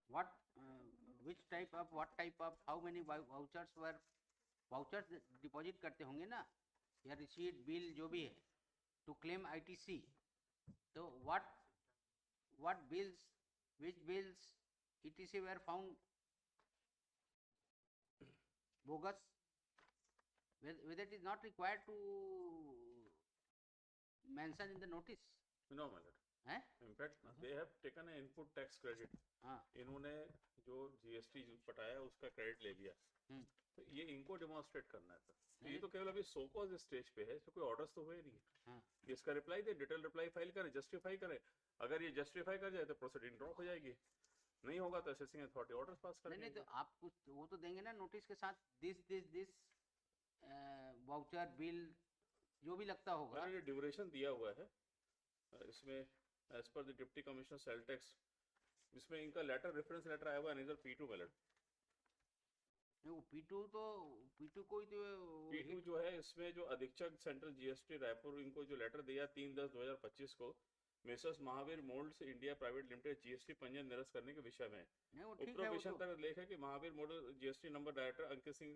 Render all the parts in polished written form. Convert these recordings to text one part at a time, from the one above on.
what which type of what type of how many vouchers were vouchers deposit करते होंगे ना, या receipt bill जो भी है टू क्लेम आईटीसी. तो what bills, which bills etc were found bogus, whether it is not required to mention in the notice. No, my lord. हैं? In fact, they have taken an input tax credit. हाँ. इन्होंने जो GST पटाया उसका credit ले लिया. तो ये इनको डेमोन्स्ट्रेट करना है सर. तो ये तो केवल अभी सोकॉज स्टेज पे है, इसमें कोई ऑर्डर्स तो हुए नहीं. हाँ. इसका रिप्लाई दे, डिटेल रिप्लाई फाइल करे, जस्टिफाई करे. अगर ये जस्टिफाई कर जाए तो प्रोसीडिंग ड्रॉप हो जाएगी. नहीं होगा तो असेसिंग अथॉरिटी ऑर्डर्स पास कर नहीं तो आप कुछ वो तो देंगे ना नोटिस के साथ, दिस वाउचर बिल जो भी लगता होगा. ये ड्यूरेशन दिया हुआ है इसमें as per the deputy commissioner sale tax. इसमें इनका लेटर रेफरेंस लेटर आया हुआ है P2 मेलड. वो P2 कोई तो P2 जो है इसमें जो अधीक्षक सेंट्रल जीएसटी रायपुर इनको जो लेटर दिया 3/10/2025 को messrs Mahavir moulds India private limited GST पंजीयन निरस्त करने के विषय में. उपरोक्त तक लेख है कि Mahavir mould GST number director Ankit Singh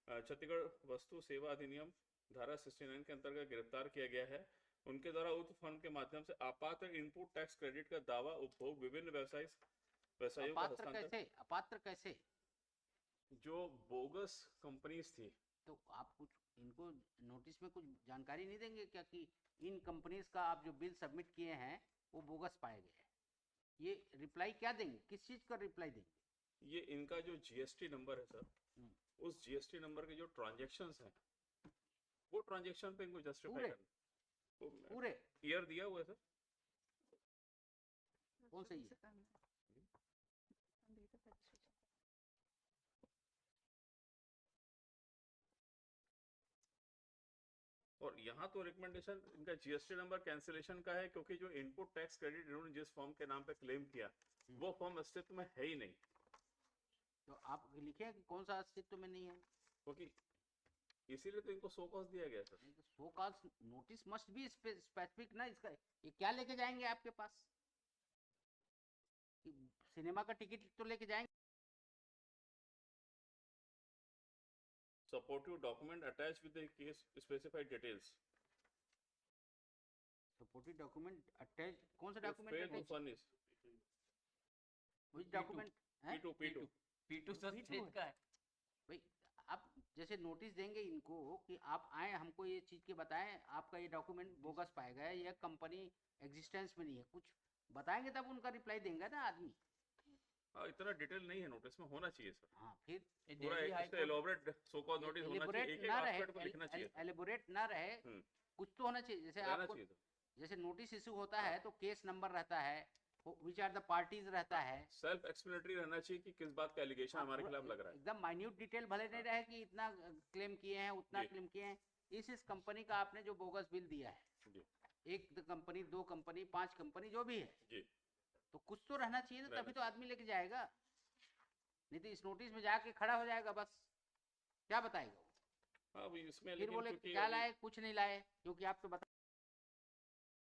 Chhattisgarh वस्तु सेवा अधिनियम धारा 69 के अंतर्गत गिरफ्तार किया गया है. उनके द्वारा उक्त फंड के माध्यम से अपात्र इनपुट टैक्स क्रेडिट का दावा उपभोग विभिन्न व्यवसायों का हस्तांतरण. अपात्र कैसे? जो बोगस कंपनीज थी. तो आप कुछ इनको नोटिस में कुछ जानकारी नहीं देंगे क्या कि इन कंपनीज का आप जो बिल सबमिट किए हैं वो बोगस पाए गए हैं? ये रिप्लाई क्या देंगे, किस चीज का रिप्लाई देंगे? ये इनका जो जीएसटी नंबर है सर, उस जीएसटी नंबर के जो ट्रांजैक्शंस हैं वो ट्रांजैक्शन पे इनको जस्टिफाई करना. पूरे ईयर दिया हुआ है सर. कौन सही है? और यहाँ तो रिकमेंडेशन इनका जीएसटी नंबर कैंसिलेशन का है, क्योंकि जो इनपुट टैक्स क्रेडिट इन्होंने जिस फॉर्म के नाम पे क्लेम किया वो फॉर्म अस्तित्व में है ही नहीं. तो आप लिखे कि कौन सा अस्तित्व में नहीं है? क्योंकि इसीलिए तो इनको सो कॉज दिया गया sir. Show cause notice must be specific ना. इसका ये क्या लेके जाएंगे आपके पास? सिनेमा का टिकट तो लेके जाएंगे. Supportive document attached with the case specified details. Supportive document attached. कौन सा document attached? Furnish. Which document? P2 sir state का है भाई. आप जैसे नोटिस देंगे इनको कि आप आए हमको ये चीज के बताएं, आपका ये डॉक्यूमेंट बोगस पाएगा है, ये कंपनी एग्जिस्टेंस में नहीं है, कुछ बताएंगे तब उनका रिप्लाई देंगे ना आदमी. इतना डिटेल नहीं है नोटिस में, होना चाहिए सर. हाँ, फिर पूरा इसका एलाबोरेट सो कॉल्ड नोटिस होना चाहिए. एक एस्पेक्ट को लिखना चाहिए. एलाबोरेट ना रहे, कुछ तो होना चाहिए. जैसे आपको जैसे नोटिस इशू होता है तो केस नंबर रहता है, which are the parties रहता है. सेल्फ एक्सप्लेनेटरी रहना चाहिए कि किस बात का एलिगेशन हमारे खिलाफ लग रहा है. एकदम माइन्यूट डिटेल भले नहीं रहे कि इतना क्लेम किए हैं उतना क्लेम किए हैं. इस कंपनी का आपने जो बोगस बिल दिया है, एक कंपनी, दो कंपनी, 5 कंपनी जो भी है जी, तो कुछ तो रहना चाहिए ना, तभी तो आदमी लेके जाएगा. नहीं तो इस नोटिस में जाके खड़ा हो जाएगा, बस क्या बताएगा वो. इसमें फिर बोले क्या लाए, कुछ नहीं लाए, क्योंकि आप तो